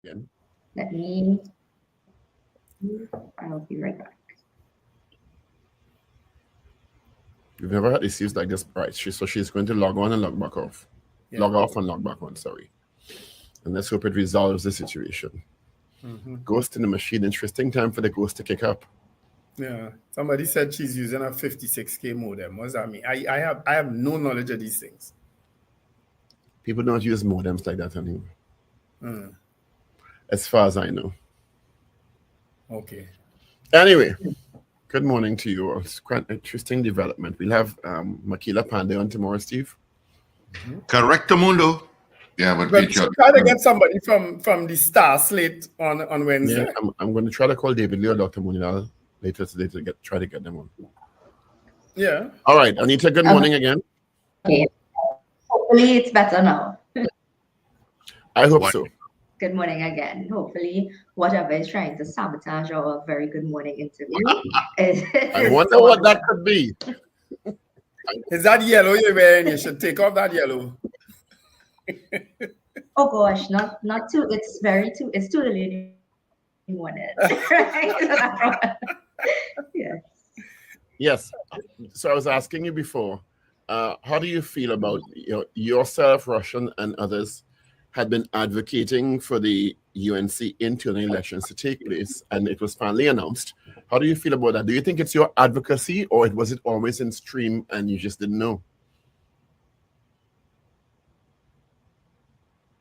again. Let me, I'll be right back. We've never had issues like this. Right. So she's going to log on and log back off. Yeah. Log off and log back on, sorry. And let's hope it resolves the situation. Ghost in the machine. Interesting time for the ghost to kick up. Yeah. Somebody said she's using a 56K modem. What does that mean? I have no knowledge of these things. People don't use modems like that anymore. As far as I know. Okay. Anyway, good morning to you all. It's quite an interesting development. We'll have Makila Pandey on tomorrow, Steve. Correcto mundo. Yeah, but try to get somebody from the Star Slate on Wednesday. Yeah, I'm going to try to call David Lee or Dr. Munidal later today to try to get them on. Yeah. All right, Anita, good morning again. Okay. Hopefully it's better now. I hope so. Good morning again. Hopefully, whatever is trying to sabotage our very good morning interview I wonder what that could be. Is that yellow you're wearing? You should take off that yellow. Oh gosh, not too. It's too early in the morning. Right? Yes. Yes. So I was asking you before, how do you feel about yourself, Russian, and others had been advocating for the UNC internal elections to take place, and it was finally announced. How do you feel about that? Do you think it's your advocacy, or was it always in stream and you just didn't know?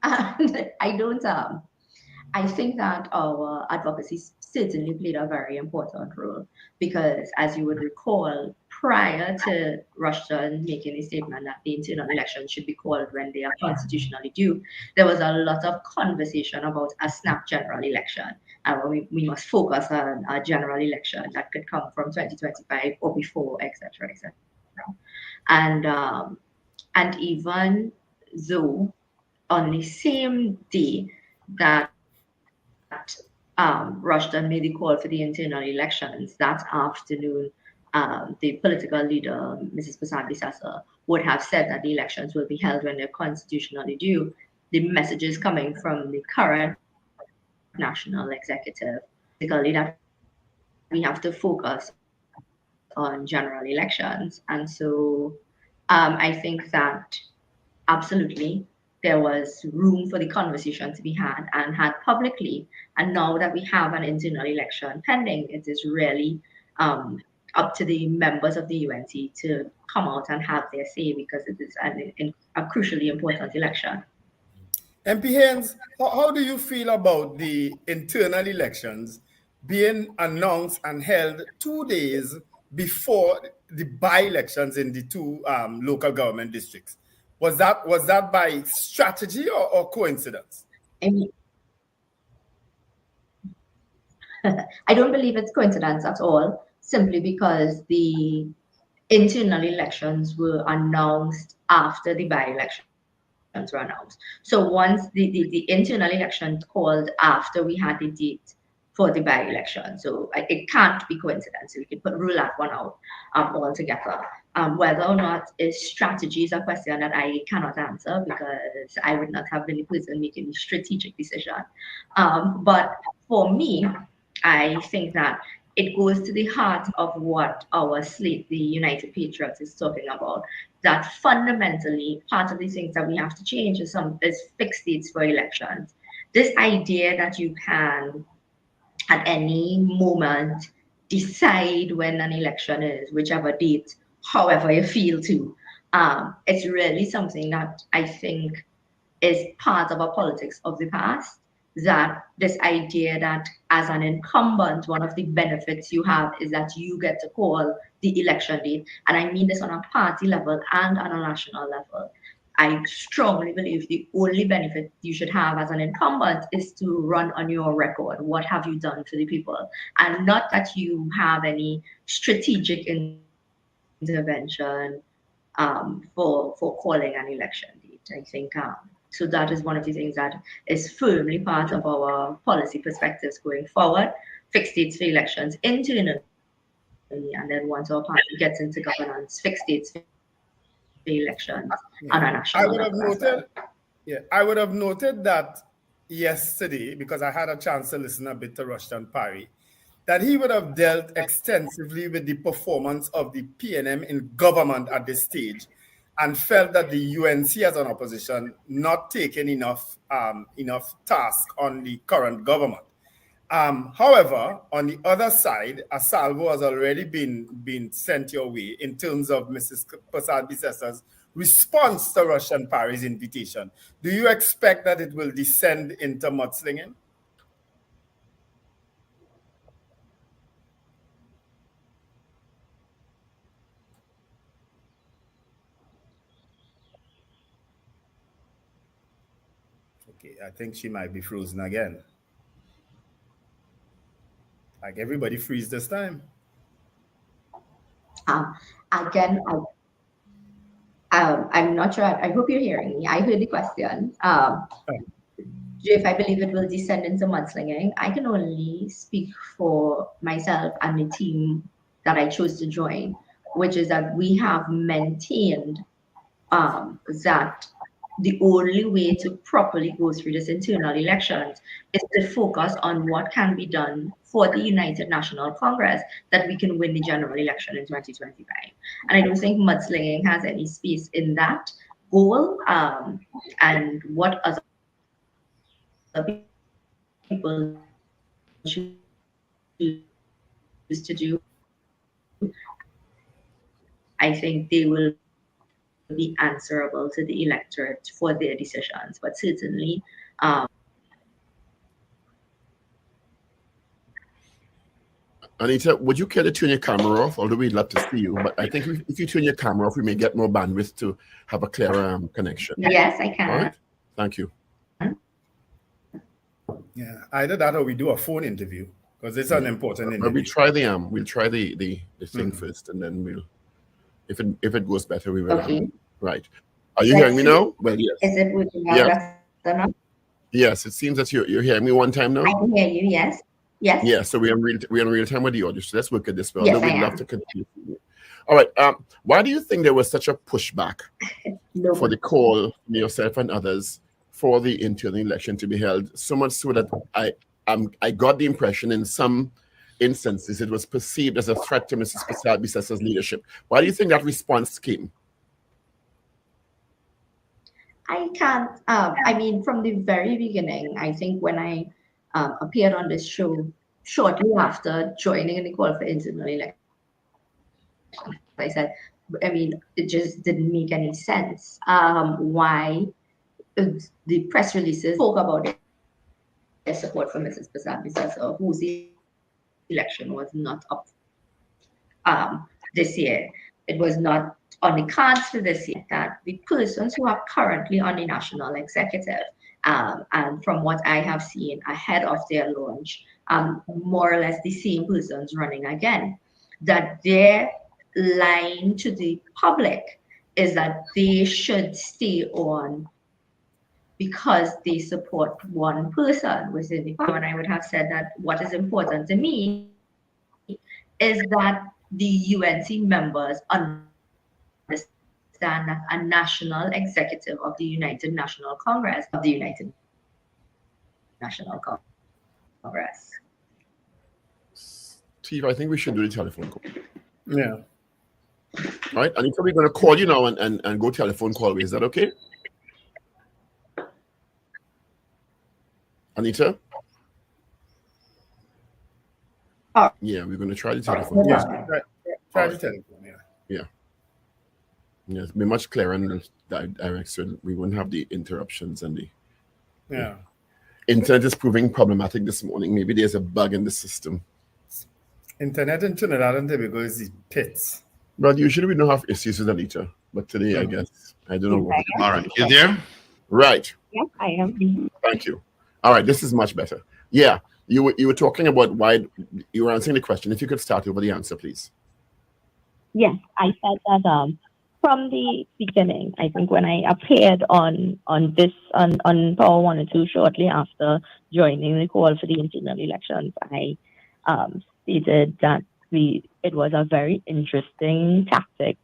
I don't. I think that our advocacy certainly played a very important role because, as you would recall, prior to Russia making a statement that the internal elections should be called when they are constitutionally due, there was a lot of conversation about a snap general election. And we must focus on a general election that could come from 2025 or before, etc., etc. And even though on the same day that Russia made the call for the internal elections, that afternoon, the political leader, Mrs. Prasad-Bisasa, would have said that the elections will be held when they're constitutionally due. The messages coming from the current national executive, basically that we have to focus on general elections. And so I think that absolutely there was room for the conversation to be had and had publicly. And now that we have an internal election pending, it is really up to the members of the UNC to come out and have their say because it is a crucially important election. MP Haynes, how do you feel about the internal elections being announced and held 2 days before the by-elections in the two local government districts? Was that by strategy or coincidence? I don't believe it's coincidence at all, simply because the internal elections were announced after the by-elections were announced. So once the internal election called after we had the date for the by-election. So it can't be coincidence. So we can rule that one out altogether. Whether or not strategy is a question that I cannot answer because I would not have been the person making the strategic decision. But for me, I think that it goes to the heart of what our slate, the United Patriots, is talking about. That fundamentally, part of the things that we have to change is fixed dates for elections. This idea that you can, at any moment, decide when an election is, whichever date, however you feel to. It's really something that I think is part of our politics of the past, that this idea that as an incumbent, one of the benefits you have is that you get to call the election date. And I mean this on a party level and on a national level. I strongly believe the only benefit you should have as an incumbent is to run on your record. What have you done for the people? And not that you have any strategic intervention for calling an election date. I think so that is one of the things that is firmly part of our policy perspectives going forward. Fixed dates for elections internally, and then once our party gets into governance, fixed dates for elections on a national level. I would have noted that yesterday, because I had a chance to listen a bit to Rushton Parry, that he would have dealt extensively with the performance of the PNM in government at this stage, and felt that the UNC as an opposition not taking enough task on the current government. However, on the other side, a salvo has already been sent your way in terms of Mrs. Prasad-Bissessa's response to Rushton Parry's invitation. Do you expect that it will descend into mudslinging? Okay, I think she might be frozen again. Like everybody freeze this time. Again, I'm not sure. I hope you're hearing me. I heard the question. If I believe it will descend into mudslinging, I can only speak for myself and the team that I chose to join, which is that we have maintained that the only way to properly go through this internal elections is to focus on what can be done for the United National Congress, that we can win the general election in 2025. And I don't think mudslinging has any space in that goal. And what other people choose to do, I think they will be answerable to the electorate for their decisions. But certainly, Anita, would you care to turn your camera off? Although we'd love to see you, but I think if you turn your camera off, we may get more bandwidth to have a clearer connection. Yes, I can. All right. Thank you. Yeah, either that or we do a phone interview, because it's an important interview. But we'll try the thing first, and then we'll, if it goes better, we will. Okay. Right. Are you hearing me now? Well, yes. Is it working Yeah. now? Yes, it seems that you're hearing me one time now. I can hear you. Yes. Yes. Yeah, so we're in real time with the audio. So let's work at this. Yes, We'd love to continue. All right. Why do you think there was such a pushback for the call, yourself and others, for the internal election to be held? So much so that I got the impression in some instances it was perceived as a threat to Mrs. Prasad-Bissessa's leadership. Why do you think that response came? I can't. I mean, from the very beginning, I think when I appeared on this show shortly after joining in the call for internal election, I said, I mean, it just didn't make any sense why the press releases spoke about it, their support for Mrs. Prasad-Bissessa, whose election was not up this year. It was not on the cards for this year that the persons who are currently on the national executive, and from what I have seen ahead of their launch, more or less the same persons running again, that their line to the public is that they should stay on because they support one person within the party. And I would have said that what is important to me is that the UNC members understand that a national executive of the United National Congress, Steve, I think we should do the telephone call. Yeah. All right, Anita, we're going to call you now and go telephone call. Is that okay? Anita? Yeah, we're going to try the telephone. Yeah. Try the telephone, yeah. Yeah, it'll be much clearer in that direction. We won't have the interruptions and the internet is proving problematic this morning. Maybe there's a bug in the system. Internet in Trinidad and Tobago is the pits. But usually we don't have issues with Anita. But today, I guess, I don't know. All right, you there? Right. Yes, I am. Thank you. All right, this is much better. Yeah, you were talking about why you were answering the question. If you could start over the answer, please. Yes, I said that from the beginning. I think when I appeared on Power 1 and 2 shortly after joining the call for the internal elections, I stated that it was a very interesting tactic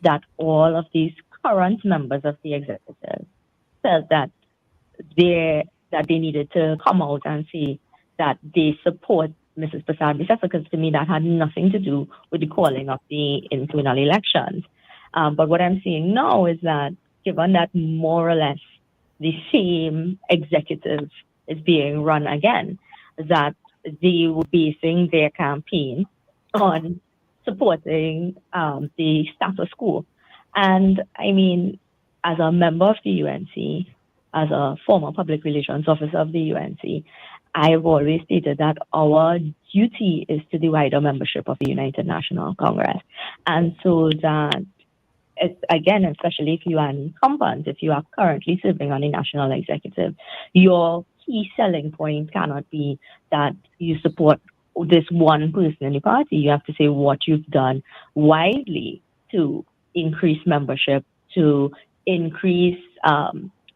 that all of these current members of the executive felt that that they needed to come out and say that they support Mrs. Prasad Bisesa, because to me that had nothing to do with the calling of the internal elections. But what I'm seeing now is that given that more or less the same executive is being run again, that they were basing their campaign on supporting the status quo. And I mean, as a member of the UNC, as a former public relations officer of the UNC, I've always stated that our duty is to the wider membership of the United National Congress. And so that, it's, again, especially if you are an incumbent, if you are currently serving on the national executive, your key selling point cannot be that you support this one person in the party. You have to say what you've done widely to increase membership, to increase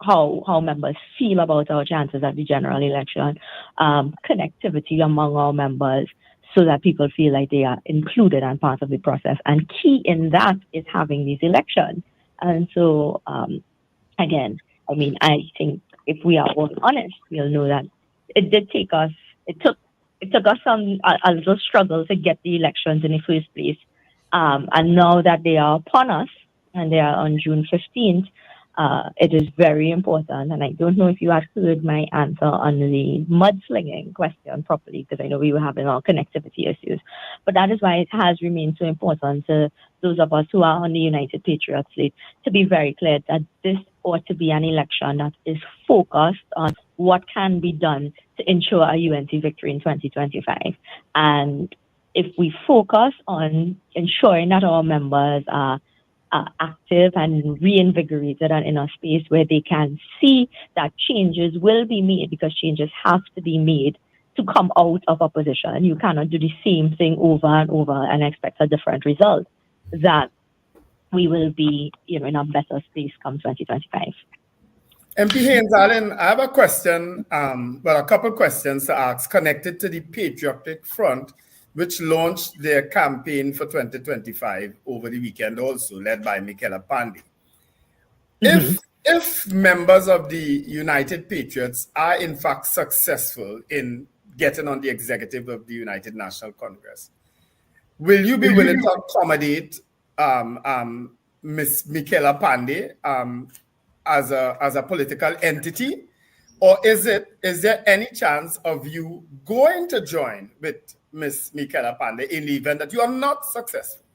how members feel about our chances at the general election, connectivity among our members, so that people feel like they are included and part of the process. And key in that is having these elections. And so, again, I mean, I think if we are all honest, we'll know that it did take us, it took us a little struggle to get the elections in the first place. And now that they are upon us, and they are on June 15th, it is very important. And I don't know if you had heard my answer on the mudslinging question properly, because I know we were having our connectivity issues. But that is why it has remained so important to those of us who are on the United Patriots League to be very clear that this ought to be an election that is focused on what can be done to ensure a UNC victory in 2025. And if we focus on ensuring that our members are active and reinvigorated and in a space where they can see that changes will be made, because changes have to be made to come out of opposition. You cannot do the same thing over and over and expect a different result. That we will be, in a better space come 2025. MP Haynes, Allen, I have a question, a couple questions to ask connected to the Patriotic Front, which launched their campaign for 2025 over the weekend also, led by Michaela Pandey. Mm-hmm. If members of the United Patriots are in fact successful in getting on the executive of the United National Congress, will you be willing to accommodate Ms. Michaela Pandey as a political entity? Or is there any chance of you going to join with Ms. Michaela Pandey in the event that you are not successful?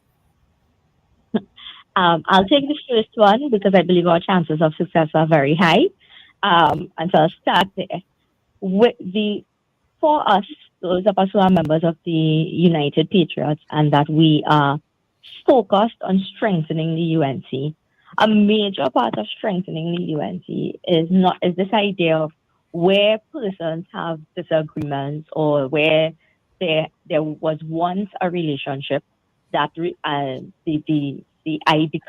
I'll take the first one because I believe our chances of success are very high. And so I'll start there. For us, those of us who are members of the United Patriots, and that we are focused on strengthening the UNC, a major part of strengthening the UNC is this idea of where persons have disagreements, or where there was once a relationship that the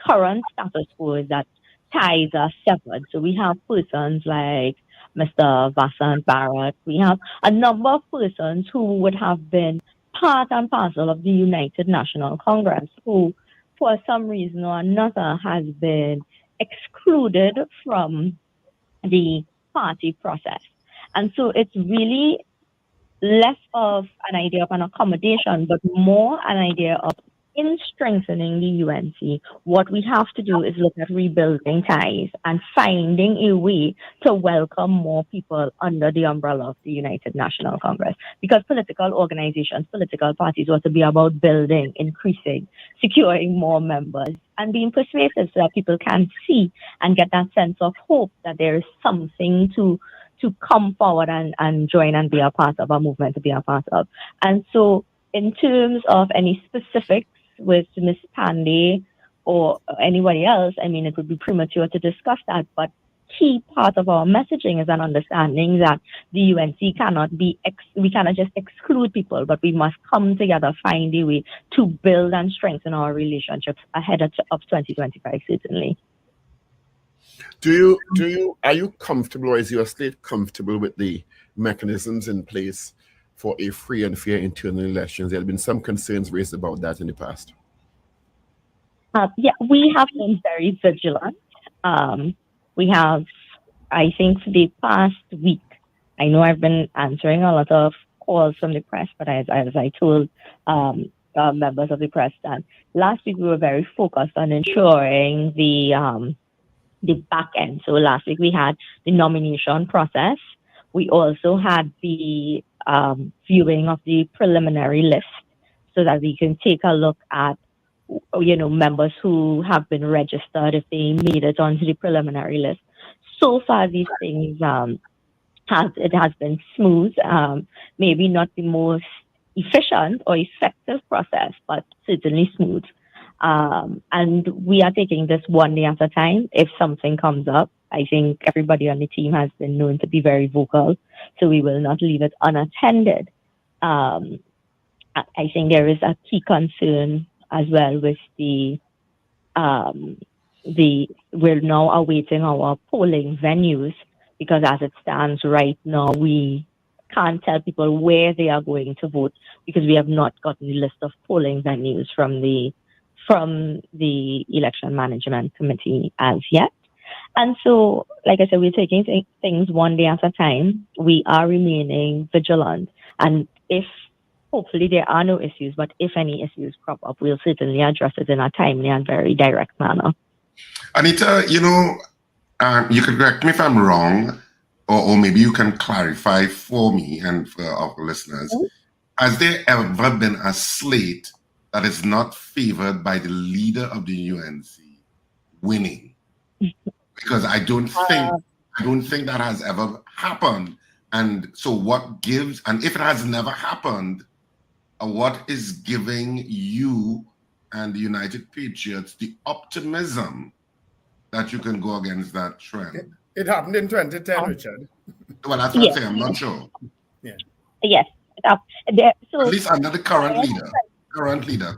current status quo is that ties are severed. So we have persons like Mr. Vasant Barrett. We have a number of persons who would have been part and parcel of the United National Congress, who for some reason or another has been excluded from the party process. And so it's really less of an idea of an accommodation, but more an idea of, in strengthening the UNC, what we have to do is look at rebuilding ties and finding a way to welcome more people under the umbrella of the United National Congress. Because political organizations, political parties ought to be about building, increasing, securing more members, and being persuasive so that people can see and get that sense of hope that there is something to come forward and join and be a part of, a movement to be a part of. And so in terms of any specifics with Ms. Pandey or anybody else, I mean, it would be premature to discuss that, but key part of our messaging is an understanding that the UNC we cannot just exclude people, but we must come together, find a way to build and strengthen our relationships ahead of 2025, certainly. Are you comfortable, or is your state comfortable with the mechanisms in place for a free and fair internal elections? There have been some concerns raised about that in the past. Yeah, we have been very vigilant. We have, I think, for the past week, I know I've been answering a lot of calls from the press, but as I told members of the press that last week we were very focused on ensuring the back end. So last week we had the nomination process. We also had the viewing of the preliminary list so that we can take a look at, members who have been registered if they made it onto the preliminary list. So far, these things has been smooth. Maybe not the most efficient or effective process, but certainly smooth. And we are taking this one day at a time. If something comes up, I think everybody on the team has been known to be very vocal, so we will not leave it unattended. I think there is a key concern as well with we're now awaiting our polling venues, because as it stands right now, we can't tell people where they are going to vote because we have not gotten the list of polling venues from the Election Management Committee as yet. And so, like I said, we're taking things one day at a time. We are remaining vigilant. And if hopefully there are no issues, but if any issues crop up, we'll certainly address it in a timely and very direct manner. Anita, you can correct me if I'm wrong, or maybe you can clarify for me and for our listeners. Mm-hmm. Has there ever been a slate that is not favored by the leader of the UNC winning? Because I don't think that has ever happened. And so what gives, and if it has never happened, what is giving you and the United Patriots the optimism that you can go against that trend? It happened in 2010, Richard. Well, that's what I'm saying. I'm not sure. Yeah. Yes. So at least under the current leader. Current leader.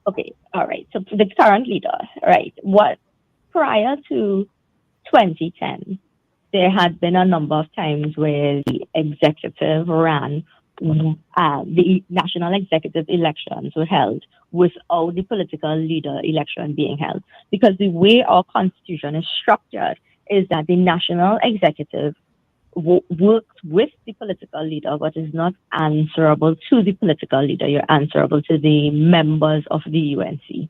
Okay. All right. So the current leader, right? Prior to 2010, there had been a number of times where the executive ran, the national executive elections were held without the political leader election being held. Because the way our constitution is structured is that the national executive works with the political leader, but is not answerable to the political leader. You're answerable to the members of the UNC.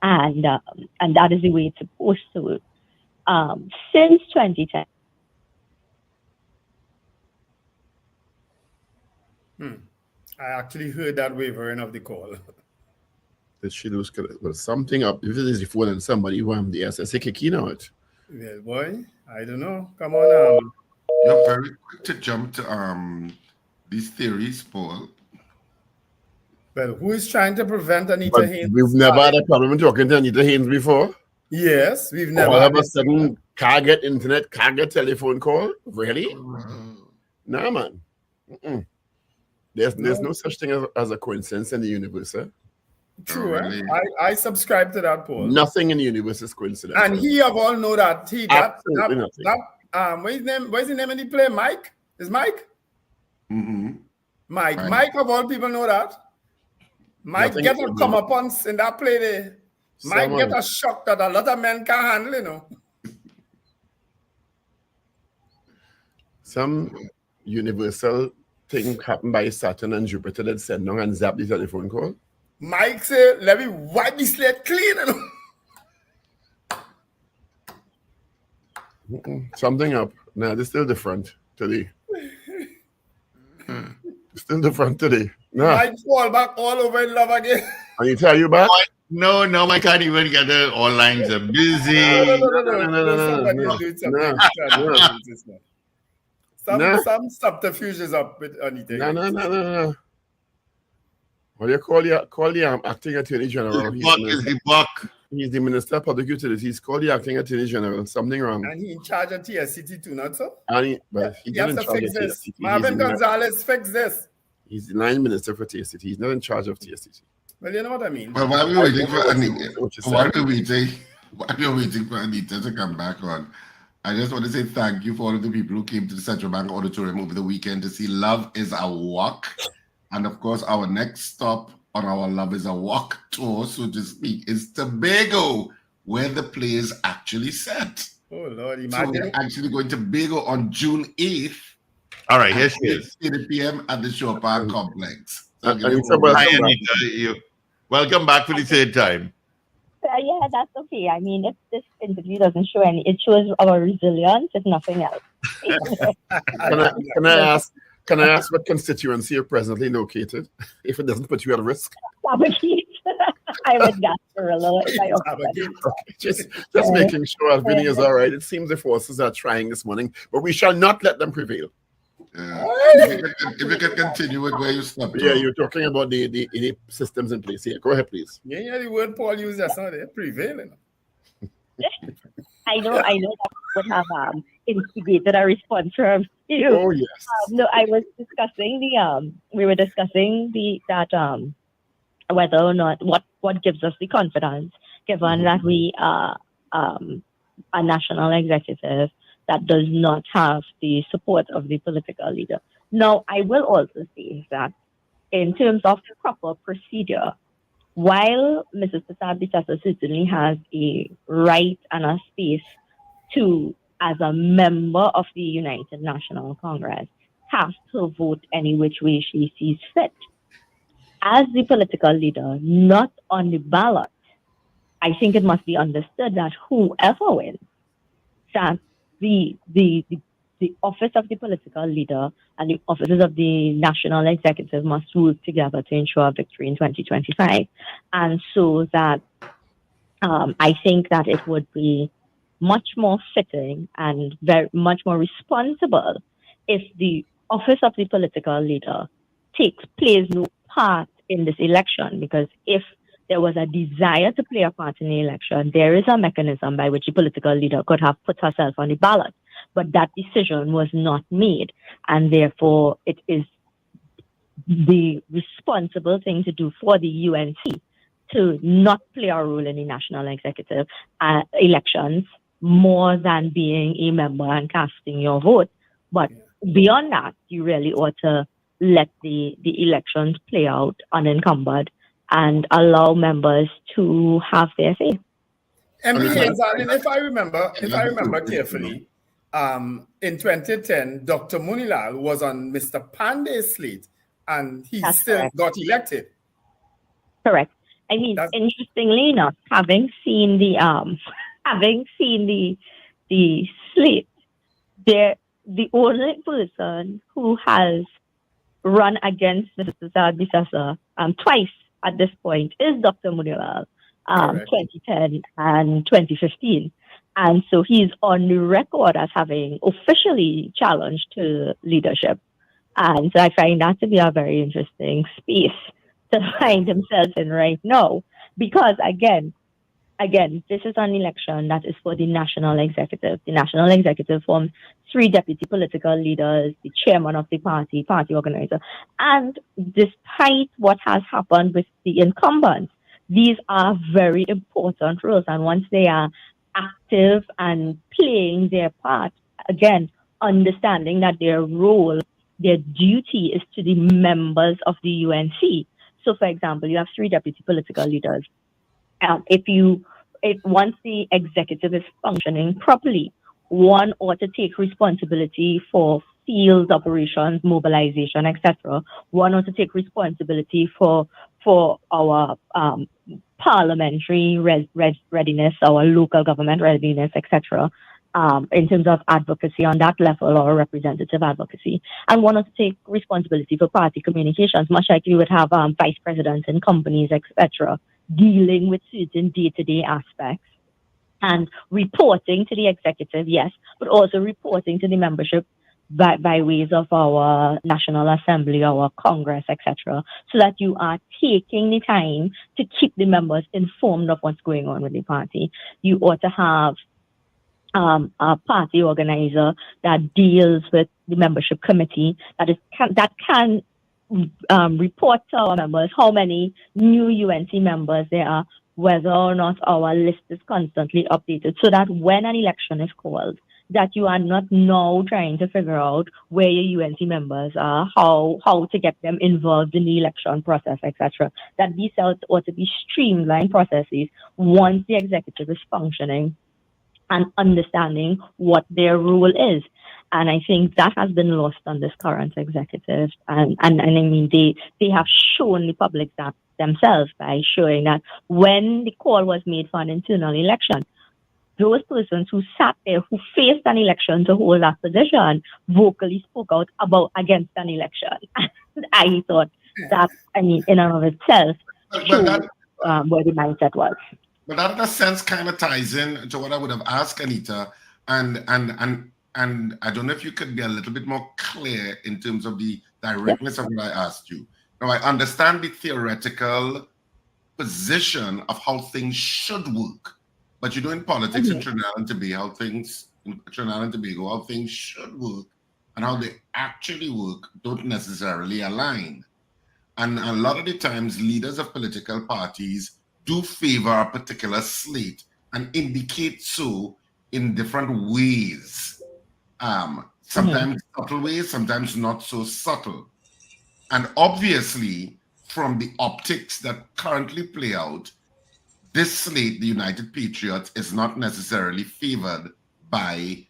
And that is the way it's supposed to work. Since 2010. I actually heard that wavering of the call. Did she lose? Well, something up. If it is the phone and somebody wham the SSA kicking out. Well, boy, I don't know. Come on. You're very quick to jump to these theories, Paul. Well, who is trying to prevent Anita Haynes? We've never had a problem talking to Anita Haynes before. Yes, we've never. All of a sudden, can't get internet, can't get telephone call. Really? Nah, man. There's no such thing as a coincidence in the universe. Eh? True. Really? I subscribe to that, Paul. Nothing in the universe is coincidence. And he of all know that what's his name? What's his name in the play? Mike? Is Mike? Mm-hmm. Mike of all people know that. Mike Nothing get a come upon in that play there. Mike get a shock that a lot of men can't handle, Some universal thing happened by Saturn and Jupiter that send down and zap the telephone call. Mike said, let me wipe the slate clean. Something up. Nah, this is still different today. Still different today. Nah. Mike fall back all over in love again. And you tell you back? No, I can't even get it. All lines are busy. Some subterfuge is up with Anita. No. What do you call the acting attorney general? He's the minister of public utilities. He's called the acting attorney general. Something wrong. And he's in charge of TSCT too, not so? But he has to fix this. Marvin Gonzalez, fix this. He's the line minister for TSCT. He's not in charge of TSCT. Well, you know what I mean. Well, while we're waiting for Anita, while we're waiting for Anita to come back on, I just want to say thank you for all of the people who came to the Central Bank Auditorium over the weekend to see Love is a Walk. And of course, our next stop on our Love is a Walk tour, so to speak, is Tobago, where the play is actually set. Oh Lord, So we're imagine. actually going to Bago on June 8th All right, here at she is. 8 p.m. at the Shore Park Complex. So give me a Anita, moment. Hi, welcome back. Anita. Welcome back for the third time. Yeah, that's okay. I mean, if this interview doesn't show any, it shows our resilience, if nothing else. Can I ask what constituency you're presently located, if it doesn't put you at risk? Sabagate. I'm at Gasparilla. Just making sure everything is all right. It seems the forces are trying this morning, but we shall not let them prevail. If you can continue with where you stopped. Yeah, you're talking about the systems in place here. Go ahead, please. Yeah, the word Paul used that's not there. Prevailing. I know that would have instigated a response from you. Oh yes. No, I was discussing we were discussing whether or not what gives us the confidence, given that we are a national executive that does not have the support of the political leader. Now, I will also say that in terms of proper procedure, while Mrs. Prasad Bisasa certainly has a right and a space to, as a member of the United National Congress, have to vote any which way she sees fit, as the political leader, not on the ballot, I think it must be understood that whoever wins, that the office of the political leader and the offices of the national executive must work together to ensure victory in 2025. And so that I think that it would be much more fitting and very much more responsible if the office of the political leader plays no part in this election, because if there was a desire to play a part in the election, there is a mechanism by which the political leader could have put herself on the ballot. But that decision was not made, and therefore it is the responsible thing to do for the UNC to not play a role in the national executive elections more than being a member and casting your vote. But beyond that, you really ought to let the elections play out unencumbered and allow members to have their say. MP Haynes, if I remember carefully, in 2010, Dr. Munilal was on Mr. Pandey's slate, and he That's still correct. got elected. Correct. I mean, interestingly enough, having seen the slate, the only person who has run against Mr. Bisasa twice at this point is Dr. Munilal, 2010 and 2015. And so he's on the record as having officially challenged to leadership. And so I find that to be a very interesting space to find himself in right now. Because again, this is an election that is for the national executive. The national executive forms 3 deputy political leaders, the chairman of the party organizer. And despite what has happened with the incumbents, these are very important roles. And once they are active and playing their part, again, understanding that their role, their duty is to the members of the UNC. So, for example, you have 3 deputy political leaders. Once the executive is functioning properly, one ought to take responsibility for field operations, mobilization, etc. One ought to take responsibility for our parliamentary readiness, our local government readiness, etc. In terms of advocacy on that level or representative advocacy. And one ought to take responsibility for party communications, much like you would have vice presidents in companies, etc., dealing with certain day-to-day aspects and reporting to the executive, yes, but also reporting to the membership by ways of our National Assembly, our Congress, etc., so that you are taking the time to keep the members informed of what's going on with the party. You ought to have a party organizer that deals with the membership committee that can report to our members how many new UNC members there are, whether or not our list is constantly updated, so that when an election is called, that you are not now trying to figure out where your UNC members are, how to get them involved in the election process, etc. That these ought to be streamlined processes once the executive is functioning and understanding what their role is. And I think that has been lost on this current executive. And I mean, they have shown the public that themselves by showing that when the call was made for an internal election, those persons who sat there, who faced an election to hold that position, vocally spoke out against an election. And I thought that, I mean, in and of itself, showed where the mindset was. But that, in a sense, kind of ties in to what I would have asked Anita, and I don't know if you could be a little bit more clear in terms of the directness of what I asked you. Now, I understand the theoretical position of how things should work, but you know, in politics in Trinidad and Tobago, how things should work and how they actually work don't necessarily align. And a lot of the times, leaders of political parties do favor a particular slate and indicate so in different ways. Sometimes subtle ways, sometimes not so subtle. And obviously, from the optics that currently play out, this slate, the United Patriots, is not necessarily favored by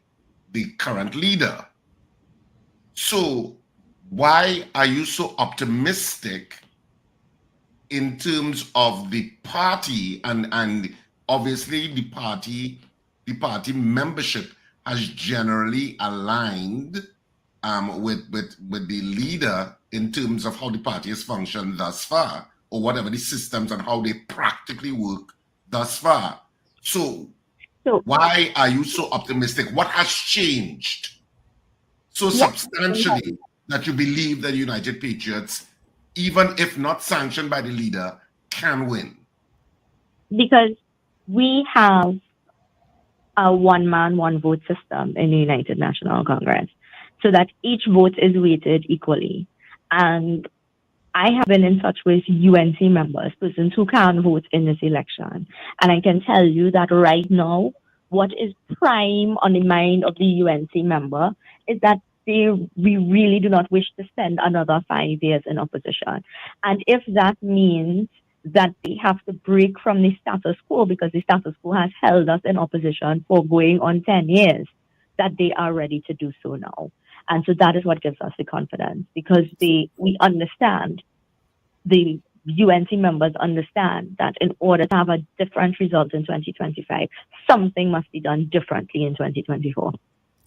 the current leader. So why are you so optimistic in terms of the party, and obviously the party membership has generally aligned with the leader in terms of how the party has functioned thus far, or whatever the systems and how they practically work thus far. So why are you so optimistic? What has changed so substantially that you believe that United Patriots, even if not sanctioned by the leader, can win? Because we have a one-man, one-vote system in the United National Congress, so that each vote is weighted equally. And I have been in touch with UNC members, persons who can vote in this election. And I can tell you that right now, what is prime on the mind of the UNC member is that we really do not wish to spend another 5 years in opposition. And if that means that they have to break from the status quo, because the status quo has held us in opposition for going on 10 years, that they are ready to do so now. And so that is what gives us the confidence, because we understand, the UNC members understand that in order to have a different result in 2025, something must be done differently in 2024.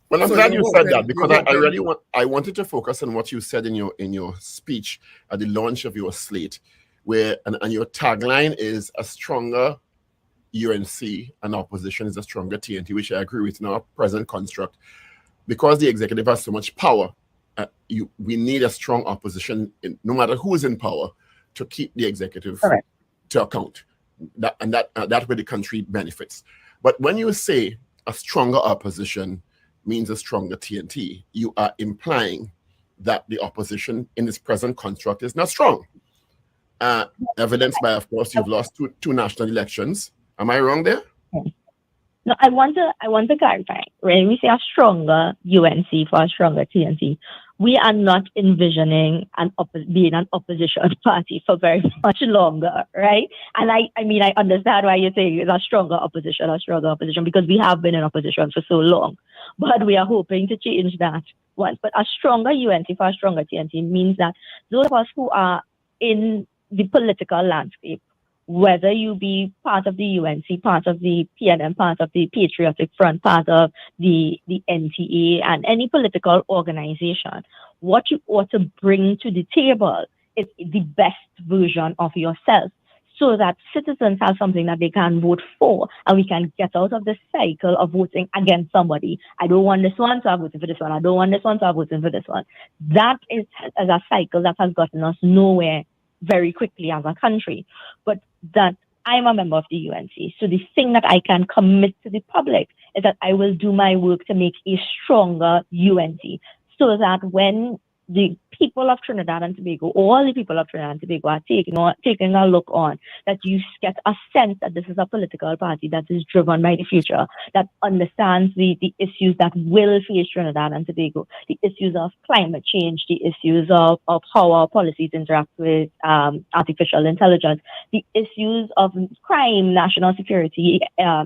Well, I'm glad you said that, because I wanted to focus on what you said in your speech at the launch of your slate, where and your tagline is a stronger UNC and opposition is a stronger TNT, which I agree with in our present construct. Because the executive has so much power, we need a strong opposition, no matter who is in power, to keep the executive to account. That way the country benefits. But when you say a stronger opposition means a stronger TNT, you are implying that the opposition in this present construct is not strong. Evidenced by, of course, you've lost two national elections. Am I wrong there? No, I want to clarify. When we say a stronger UNC for a stronger TNT, we are not envisioning being an opposition party for very much longer, right? And I mean, I understand why you're saying it's a stronger opposition, because we have been in opposition for so long. But we are hoping to change that once. But a stronger UNC for a stronger TNT means that those of us who are in the political landscape, whether you be part of the UNC, part of the PNM, part of the Patriotic Front, part of the NTA, and any political organization, what you ought to bring to the table is the best version of yourself, so that citizens have something that they can vote for, and we can get out of the cycle of voting against somebody. I don't want this one, so I'm voting for this one. I don't want this one, so I'm voting for this one. That is a cycle that has gotten us nowhere very quickly as a country. But that I'm a member of the UNC. So the thing that I can commit to the public is that I will do my work to make a stronger UNC, so that when the people of Trinidad and Tobago, all the people of Trinidad and Tobago are taking a look on, that you get a sense that this is a political party that is driven by the future, that understands the issues that will face Trinidad and Tobago, the issues of climate change, the issues of how our policies interact with artificial intelligence, the issues of crime, national security,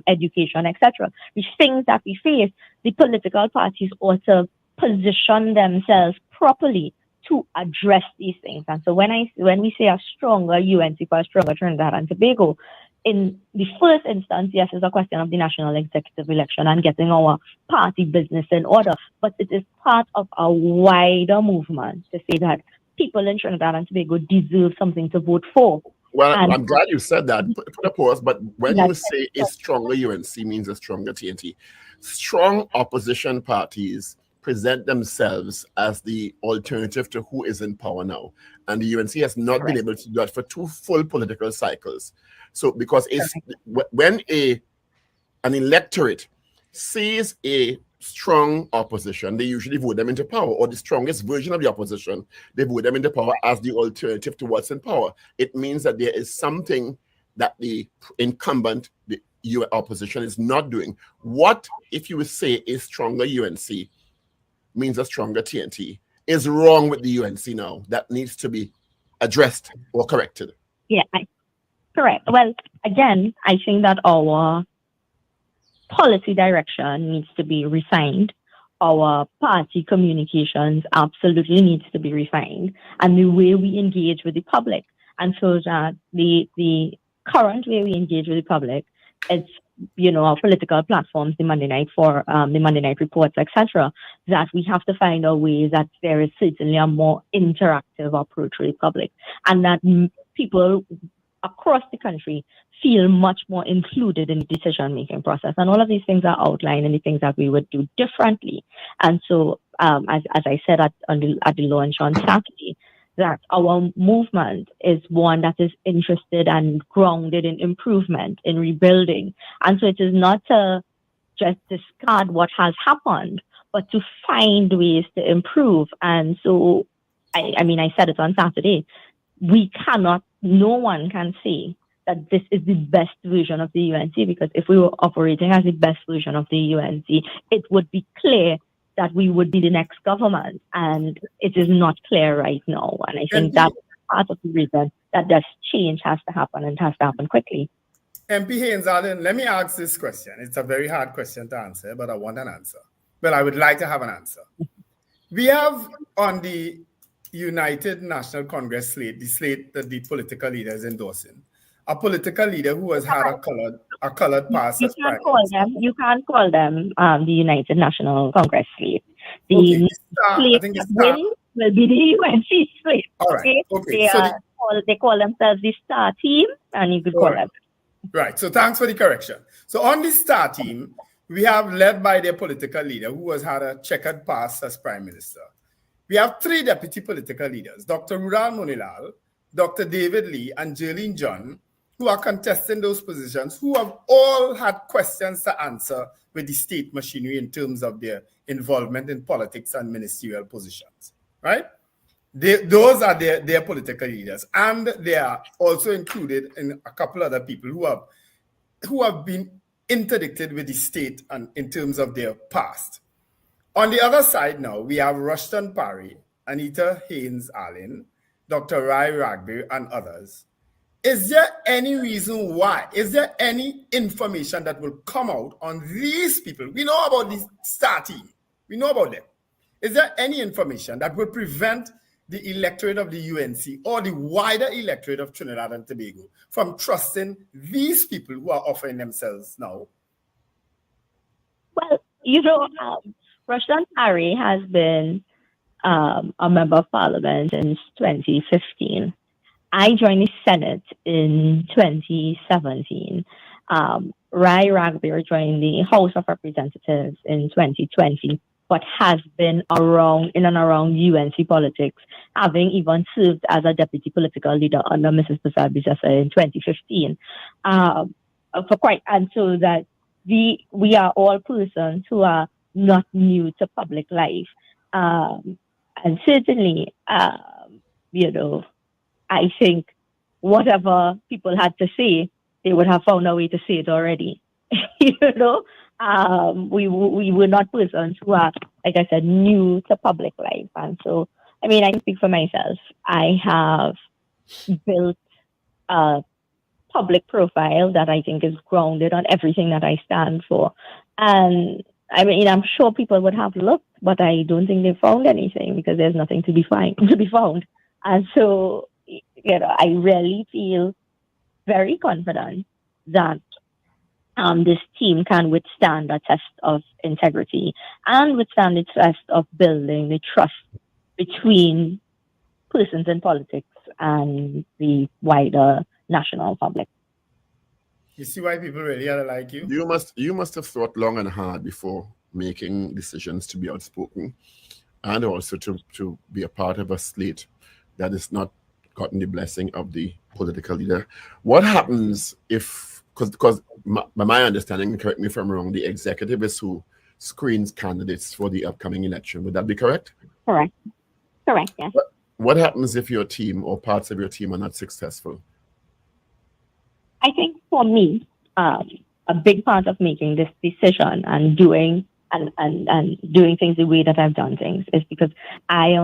education, etc. The things that we face, the political parties ought to position themselves properly to address these things. And so when we say a stronger UNC for a stronger Trinidad and Tobago, in the first instance, yes, it's a question of the national executive election and getting our party business in order, but it is part of a wider movement to say that people in Trinidad and Tobago deserve something to vote for. Well, And I'm glad you said that. Put a pause. But when you say a stronger UNC means a stronger TNT, strong opposition parties present themselves as the alternative to who is in power now. And the UNC has not been able to do that for 2 full political cycles. So because when an electorate sees a strong opposition, they usually vote them into power, or the strongest version of the opposition, they vote them into power as the alternative to what's in power. It means that there is something that the incumbent, the opposition, is not doing. What if you would say a stronger UNC means a stronger TNT is wrong with the UNC now that needs to be addressed or corrected? Yeah, correct. Well, again, I think that our policy direction needs to be refined. Our party communications absolutely needs to be refined, and the way we engage with the public. And so that the current way we engage with the public, it's, our political platforms, the Monday night reports, etc., that we have to find a way that there is certainly a more interactive approach to the public, and that people across the country feel much more included in the decision-making process. And all of these things are outlined in the things that we would do differently. And so, as I said at the launch on Saturday, that our movement is one that is interested and grounded in improvement, in rebuilding. And so it is not to just discard what has happened, but to find ways to improve. And so, I said it on Saturday, no one can say that this is the best version of the UNC, because if we were operating as the best version of the UNC, it would be clear that we would be the next government, and it is not clear right now. And I think that's part of the reason that this change has to happen, and has to happen quickly. MP Haynes, let me ask this question. It's a very hard question to answer, but I want an answer. Well, I would like to have an answer. We have on the United National Congress slate, the slate that the political leaders endorsing, a political leader who has had a colored pass. You can't call them the United National Congress slate. The slate that will be the UNC slate. All right. Okay. They call themselves the star team, and you could call them. Right. So thanks for the correction. So on the star team, we have led by their political leader who has had a checkered past as prime minister. We have 3 deputy political leaders, Dr. Rudal Monilal, Dr. David Lee, and Jerlene John, who are contesting those positions, who have all had questions to answer with the state machinery in terms of their involvement in politics and ministerial positions, right? Those are their political leaders. And they are also included in a couple other people who have been interdicted with the state and in terms of their past. On the other side now, we have Rushton Parry, Anita Haynes Allen, Dr. Rai Ragby, and others. Is there any reason why? Is there any information that will come out on these people? We know about the star team. We know about them. Is there any information that will prevent the electorate of the UNC or the wider electorate of Trinidad and Tobago from trusting these people who are offering themselves now? Well, Rushton Parry has been a member of parliament since 2015. I joined the Senate in 2017. Rai Ragby joined the House of Representatives in 2020, but has been in and around UNC politics, having even served as a deputy political leader under Mrs. Prasad Bisasa in 2015. And so that we are all persons who are not new to public life. And certainly, I think whatever people had to say, they would have found a way to say it already. We were not persons who are, like I said, new to public life. And so, I mean, I can speak for myself. I have built a public profile that I think is grounded on everything that I stand for. And I mean, I'm sure people would have looked, but I don't think they found anything because there's nothing to be found. And so, I really feel very confident that this team can withstand a test of integrity and withstand the test of building the trust between persons in politics and the wider national public. You see why people really are like you? You must have thought long and hard before making decisions to be outspoken and also to be a part of a slate that has not gotten the blessing of the political leader. What happens if, because by my understanding, correct me if I'm wrong, the executive is who screens candidates for the upcoming election. Would that be correct? Correct, yes. What happens if your team or parts of your team are not successful? I think for me, a big part of making this decision and doing doing things the way that I've done things is because I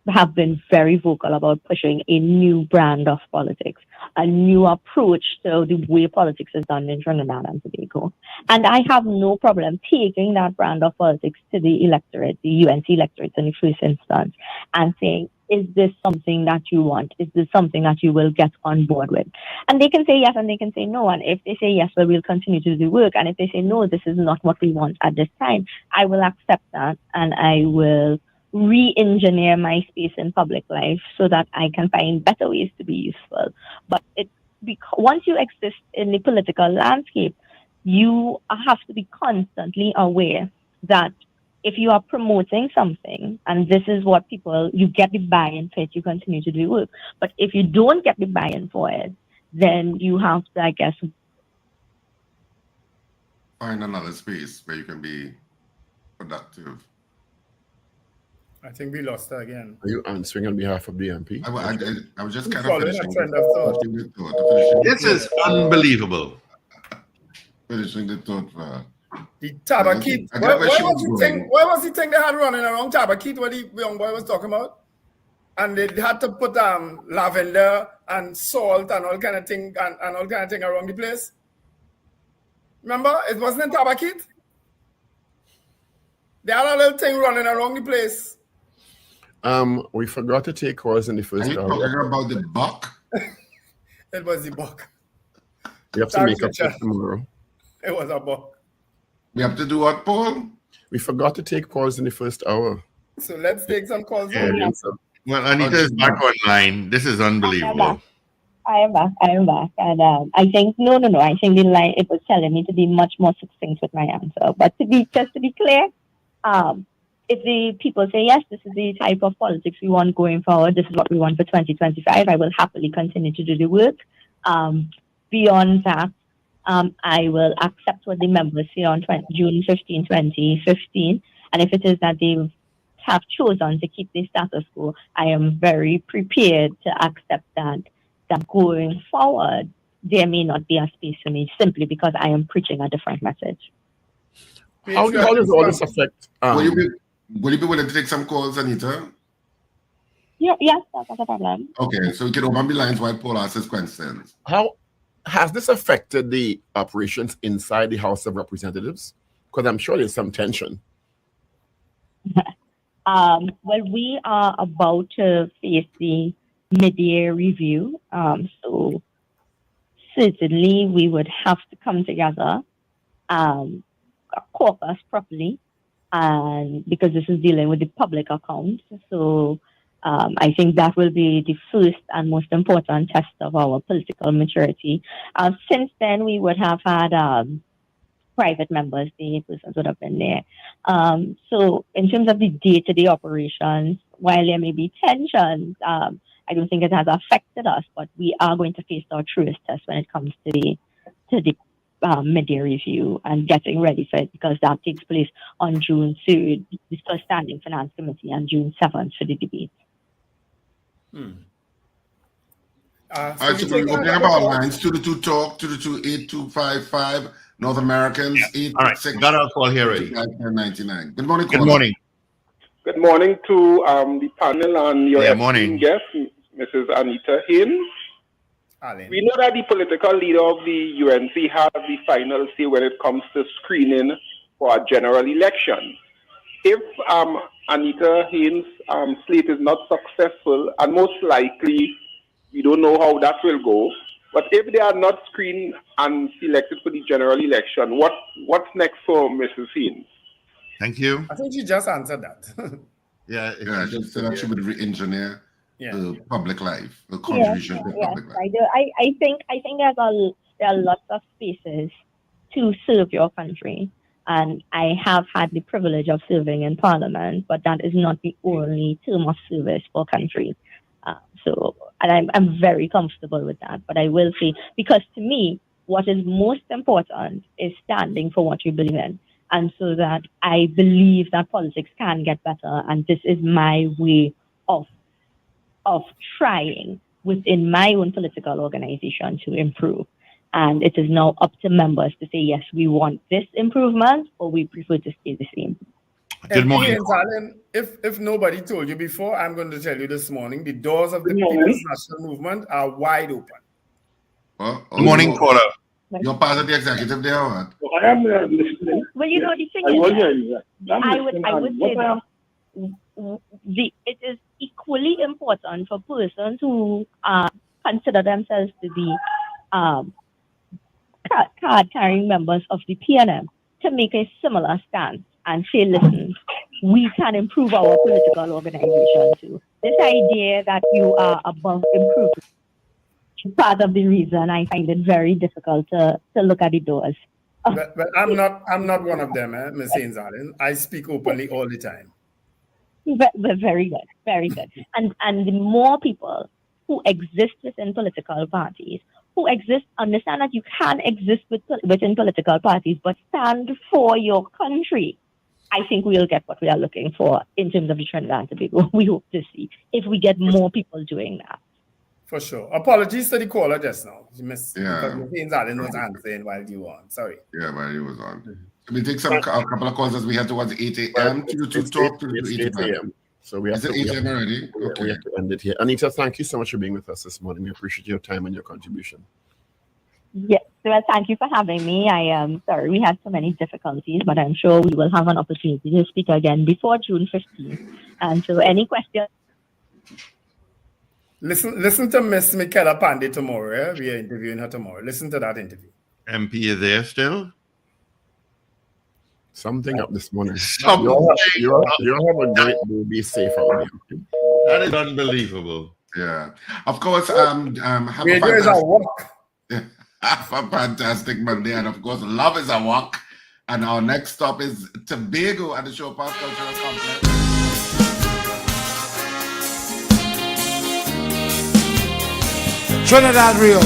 have been very vocal about pushing a new brand of politics, a new approach to the way politics is done in Trinidad and Tobago. And I have no problem taking that brand of politics to the electorate, the UNC electorate in the first instance, and saying, is this something that you want? Is this something that you will get on board with? And they can say yes and they can say no. And if they say yes, well, we'll continue to do the work. And if they say no, this is not what we want at this time, I will accept that and I will re-engineer my space in public life so that I can find better ways to be useful. But once you exist in the political landscape, you have to be constantly aware that if you are promoting something and this is what you get the buy-in for it, you continue to do work. But if you don't get the buy-in for it, then you have to, I guess, find another space where you can be productive. I think we lost her again. Are you answering on behalf of the MP? I was just kind Following of a finishing trend of thought. This is unbelievable. Finishing the thought. The Tabakeet. I get where she was going. Where was the thing they had running around Tabakeet? What the young boy was talking about? And they had to put lavender and salt and all kind of thing and all kind of thing around the place. Remember, it wasn't in Tabakeet. They had a little thing running around the place. We forgot to take calls in the first Are you hour. talking about the buck? It was the buck. We have to make up for tomorrow. It was a buck. We have to do what, Paul? We forgot to take calls in the first hour. So let's take some calls. Yeah. Well, Anita is back online. This is unbelievable. I am back. And I think, no. I think the line, it was telling me to be much more succinct with my answer. But to be clear, if the people say, yes, this is the type of politics we want going forward, this is what we want for 2025, I will happily continue to do the work. Beyond that, I will accept what the members say on June 15, 2015. And if it is that they have chosen to keep the status quo, I am very prepared to accept that going forward, there may not be a space for me simply because I am preaching a different message. How does all this affect? Will you be willing to take some calls, Anita? Yes, that's not a problem. Okay, so we can open the lines while Paul asks his questions. How has this affected the operations inside the House of Representatives? Because I'm sure there's some tension. Well, we are about to face the mid-year review. So certainly we would have to come together, caucus properly, and because this is dealing with the public accounts. So I think that will be the first and most important test of our political maturity. Since then, we would have had private members, the persons would have been there. So in terms of the day-to-day operations, while there may be tensions, I don't think it has affected us, but we are going to face our truest test when it comes to the mid-year review and getting ready for it, because that takes place on June 3rd, the first standing finance committee, and June 7th for the debate. All right, so we're opening up our lines. 222 talk, 222-8255. North Americans, 866. All right, got our call here already. 1099. Good morning, Good caller. morning. Good morning to the panel and your morning. guest, Mrs. Anita Haynes. We know that the political leader of the UNC has the final say when it comes to screening for a general election. If Anita Haynes' slate is not successful, and most likely we don't know how that will go, but if they are not screened and selected for the general election, what's next for Mrs. Haynes? Thank you. I think she just answered that. Yeah, she said that she would re-engineer the public life, the contribution to public life. I do. I think there are lots of spaces to serve your country, and I have had the privilege of serving in Parliament, but that is not the only term of service for country. And I'm very comfortable with that. But I will say, because to me, what is most important is standing for what you believe in. And so that I believe that politics can get better. And this is my way of trying within my own political organization to improve. And it is now up to members to say, yes, we want this improvement, or we prefer to stay the same. Good morning. Alan, if nobody told you before, I'm going to tell you this morning, the doors of the People's National Movement are wide open. Good morning, caller. You're part of the executive there, or what? I am listening. Well, you know, the thing is, I would say that it is equally important for persons who consider themselves to be card-carrying members of the PNM to make a similar stance and say, listen, we can improve our political organization too. This idea that you are above improvement is part of the reason I find it very difficult to look at the doors. But I'm not one of them, Ms. Haynes Allen. I speak openly all the time. But very good, very good. And the more people who exist within political parties, who understand that you can exist within political parties, but stand for your country, I think we'll get what we are looking for in terms of the Trinidad and Tobago. We hope to see if we get more people doing that. For sure. Apologies to the caller just now. Ms. Yeah. Haynes Allen was answering while you were on. Sorry. Yeah, while he was on. We take a couple of calls as we head towards 8 a.m. to talk to 8 a.m. So we have to, 8 a.m. already? Okay. We have to end it here. Anita, thank you so much for being with us this morning. We appreciate your time and your contribution. Yes, well, thank you for having me. I am sorry we had so many difficulties, but I'm sure we will have an opportunity to speak again before June 15th. And so any questions? Listen to Miss Michaela Pandey tomorrow. Yeah? We are interviewing her tomorrow. Listen to that interview. MP is there still? Something up this morning. Something. You have a great day. Be safe out there. That is unbelievable. Yeah. Of course, have a fantastic Monday. And of course, love is a walk. And our next stop is Tobago at the Show Park Cultural Complex. Trinidad Rio.